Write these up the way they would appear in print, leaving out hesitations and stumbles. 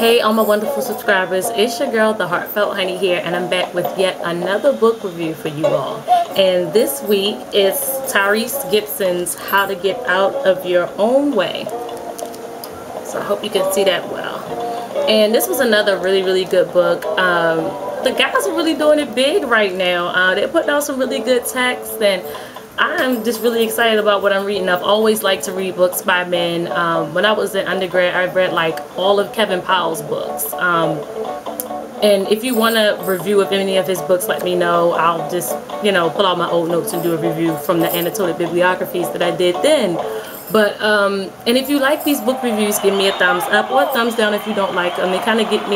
Hey all my wonderful subscribers, it's your girl the Heartfelt Honey here, and I'm back with yet another book review for you all. And this week is Tyrese Gibson's How to Get Out of Your Own Way. So I hope you can see that well. And this was another really good book. The guys are really doing it big right now. They're putting out some really good text, and I'm just really excited about what I'm reading. I've always liked to read books by men. When I was in undergrad, I read like all of Kevin Powell's books. And if you want a review of any of his books, let me know. I'll just, pull out my old notes and do a review from the annotated bibliographies that I did then. But, and if you like these book reviews, give me a thumbs up or a thumbs down if you don't like them. They kind of give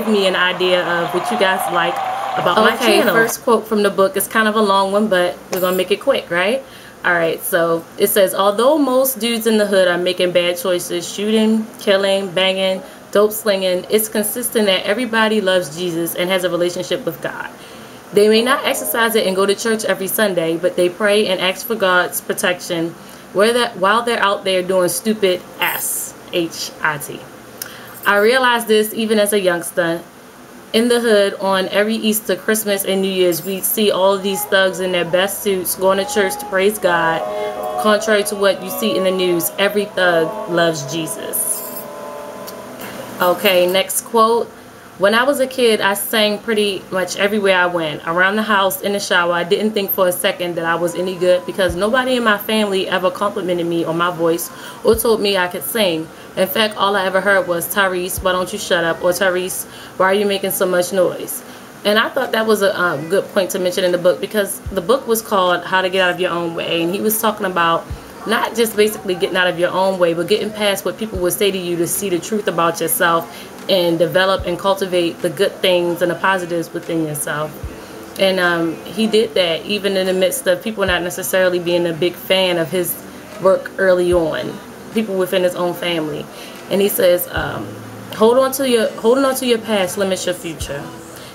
me an idea of what you guys like about my channel. First quote from the book is kind of a long one, but we're gonna make it quick, right? Alright, so it says, although most dudes in the hood are making bad choices, shooting, killing, banging, dope slinging, it's consistent that everybody loves Jesus and has a relationship with God. They may not exercise it and go to church every Sunday, but they pray and ask for God's protection while they're out there doing stupid S-H-I-T. I realized this even as a youngster. In the hood, on every Easter, Christmas, and New Year's, we see all of these thugs in their best suits going to church to praise God. Contrary to what you see in the news, every thug loves Jesus. Okay, next quote. When I was a kid, I sang pretty much everywhere I went. Around the house, in the shower, I didn't think for a second that I was any good because nobody in my family ever complimented me on my voice or told me I could sing. In fact, all I ever heard was, Tyrese, why don't you shut up? Or Tyrese, why are you making so much noise? And I thought that was a good point to mention in the book, because the book was called How to Get Out of Your Own Way. And he was talking about not just basically getting out of your own way, but getting past what people would say to you to see the truth about yourself and develop and cultivate the good things and the positives within yourself. And he did that even in the midst of people not necessarily being a big fan of his work early on. People within his own family. And he says, holding on to your past limits your future.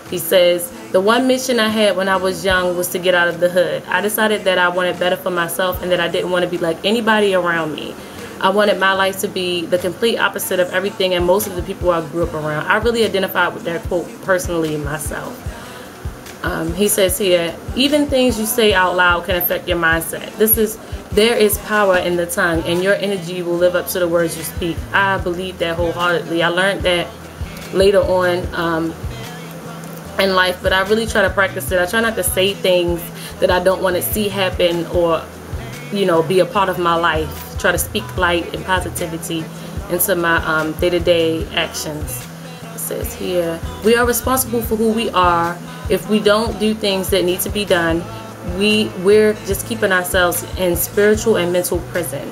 He says, the one mission I had when I was young was to get out of the hood. I decided that I wanted better for myself and that I didn't want to be like anybody around me. I wanted my life to be the complete opposite of everything and most of the people I grew up around. I really identified with that quote personally myself. He says here, even things you say out loud can affect your mindset. There is power in the tongue, and your energy will live up to the words you speak. I believe that wholeheartedly. I learned that later on in life, but I really try to practice it. I try not to say things that I don't want to see happen or, be a part of my life. Try to speak light and positivity into my day-to-day actions. It says here, we are responsible for who we are. If we don't do things that need to be done, we're just keeping ourselves in spiritual and mental prison.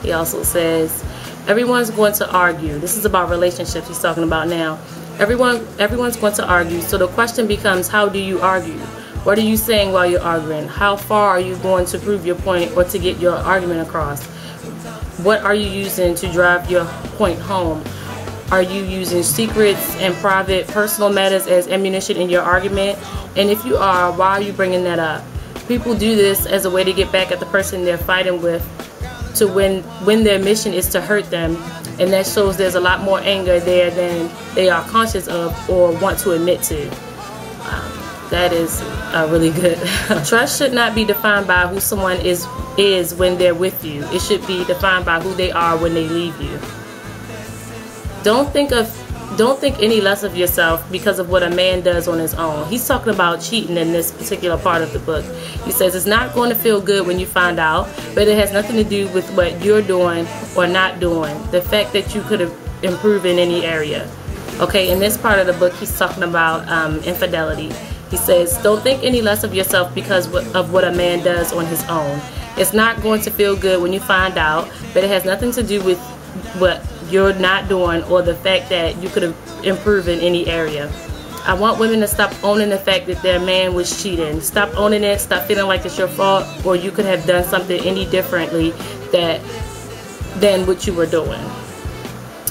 He also says, everyone's going to argue. This is about relationships he's talking about now. Everyone's going to argue. So the question becomes, how do you argue? What are you saying while you're arguing? How far are you going to prove your point or to get your argument across? What are you using to drive your point home? Are you using secrets and private personal matters as ammunition in your argument? And if you are, why are you bringing that up? People do this as a way to get back at the person they're fighting with, to when their mission is to hurt them. And that shows there's a lot more anger there than they are conscious of or want to admit to. That is really good. Trust should not be defined by who someone is when they're with you. It should be defined by who they are when they leave you. Don't think any less of yourself because of what a man does on his own. He's talking about cheating in this particular part of the book. He says it's not going to feel good when you find out, but it has nothing to do with what you're doing or not doing. The fact that you could have improved in any area. Okay, in this part of the book, he's talking about infidelity. He says, don't think any less of yourself because of what a man does on his own. It's not going to feel good when you find out, but it has nothing to do with what you're not doing or the fact that you could have improved in any area. I want women to stop owning the fact that their man was cheating. Stop owning it. Stop feeling like it's your fault or you could have done something any differently than what you were doing.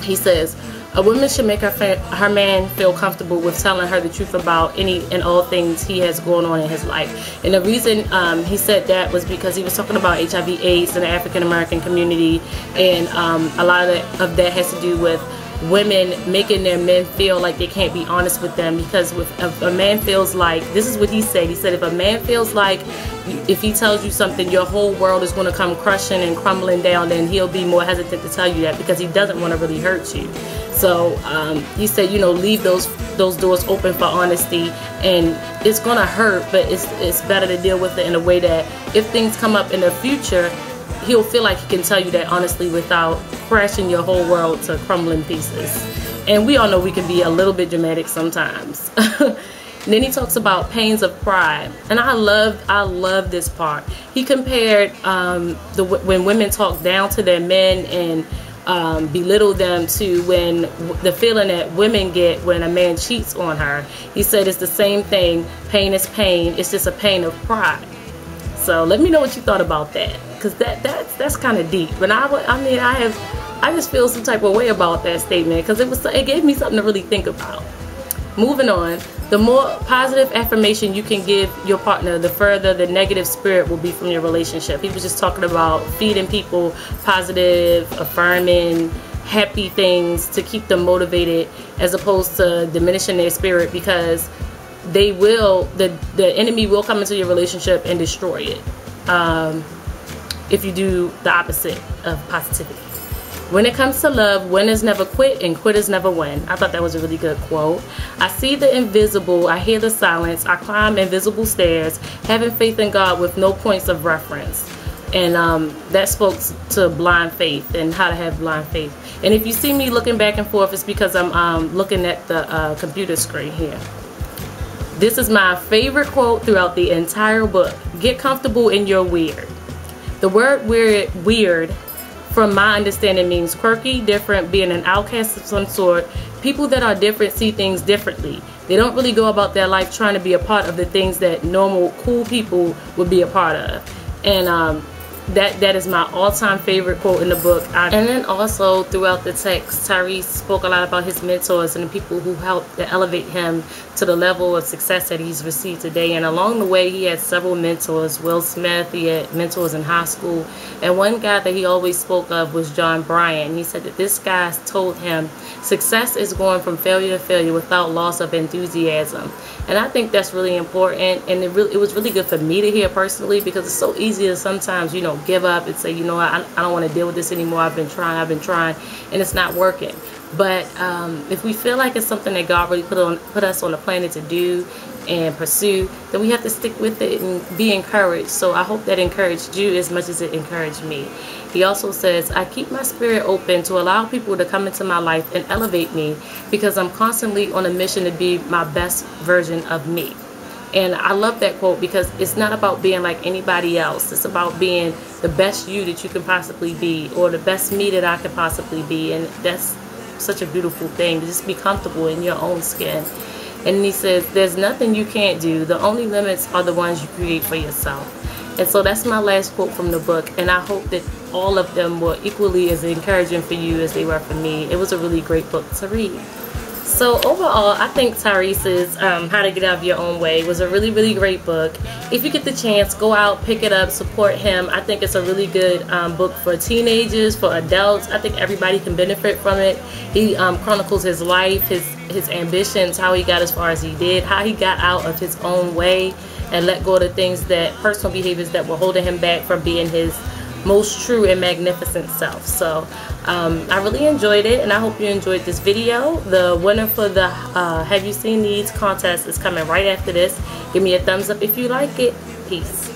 He says, a woman should make her man feel comfortable with telling her the truth about any and all things he has going on in his life. And the reason he said that was because he was talking about HIV/AIDS in the African American community, and a lot of that has to do with women making their men feel like they can't be honest with them, because if a man feels like, this is what he said, if a man feels like if he tells you something your whole world is going to come crushing and crumbling down, then he'll be more hesitant to tell you that because he doesn't want to really hurt you. So he said, you know, leave those doors open for honesty, and it's gonna hurt, but it's better to deal with it in a way that if things come up in the future, he'll feel like he can tell you that honestly without crashing your whole world to crumbling pieces. And we all know we can be a little bit dramatic sometimes. Then he talks about pains of pride, and I love this part. He compared when women talk down to their men and belittle them to when the feeling that women get when a man cheats on her. He said it's the same thing. Pain is pain. It's just a pain of pride. So let me know what you thought about that, because that's kind of deep. But I just feel some type of way about that statement, because it gave me something to really think about. Moving on. The more positive affirmation you can give your partner, the further the negative spirit will be from your relationship. He was just talking about feeding people positive, affirming, happy things to keep them motivated, as opposed to diminishing their spirit, because the enemy will come into your relationship and destroy it if you do the opposite of positivity. When it comes to love, winners never quit and quitters never win. I thought that was a really good quote. I see the invisible, I hear the silence, I climb invisible stairs, having faith in God with no points of reference. And that spoke to blind faith and how to have blind faith. And if you see me looking back and forth, it's because I'm looking at the computer screen here. This is my favorite quote throughout the entire book. Get comfortable in your weird. The word weird, from my understanding, means quirky, different, being an outcast of some sort. People that are different see things differently. They don't really go about their life trying to be a part of the things that normal, cool people would be a part of. And that is my all-time favorite quote in the book. And then also throughout the text, Tyrese spoke a lot about his mentors and the people who helped to elevate him to the level of success that he's received today. And along the way, he had several mentors. Will Smith, he had mentors in high school. And one guy that he always spoke of was John Bryan. He said that this guy told him, success is going from failure to failure without loss of enthusiasm. And I think that's really important, and it was really good for me to hear personally, because it's so easy to sometimes, you know, give up and say, you know what, I don't want to deal with this anymore. I've been trying, and it's not working. But if we feel like it's something that God really put us on the planet to do and pursue, then we have to stick with it and be encouraged. So I hope that encouraged you as much as it encouraged me. He also says, I keep my spirit open to allow people to come into my life and elevate me, because I'm constantly on a mission to be my best version of me. And I love that quote, because it's not about being like anybody else. It's about being the best you that you can possibly be, or the best me that I could possibly be. And that's such a beautiful thing, to just be comfortable in your own skin. And he says, there's nothing you can't do. The only limits are the ones you create for yourself. And so that's my last quote from the book, and I hope that all of them were equally as encouraging for you as they were for me. It was a really great book to read. So overall, I think Tyrese's How to Get Out of Your Own Way was a really, really great book. If you get the chance, go out, pick it up, support him. I think it's a really good book for teenagers, for adults. I think everybody can benefit from it. He chronicles his life, his ambitions, how he got as far as he did, how he got out of his own way and let go of the things, that personal behaviors that were holding him back from being his most true and magnificent self. So I really enjoyed it, and I hope you enjoyed this video. The winner for the Have You Seen These contest is coming right after this. Give me a thumbs up if you like it. Peace.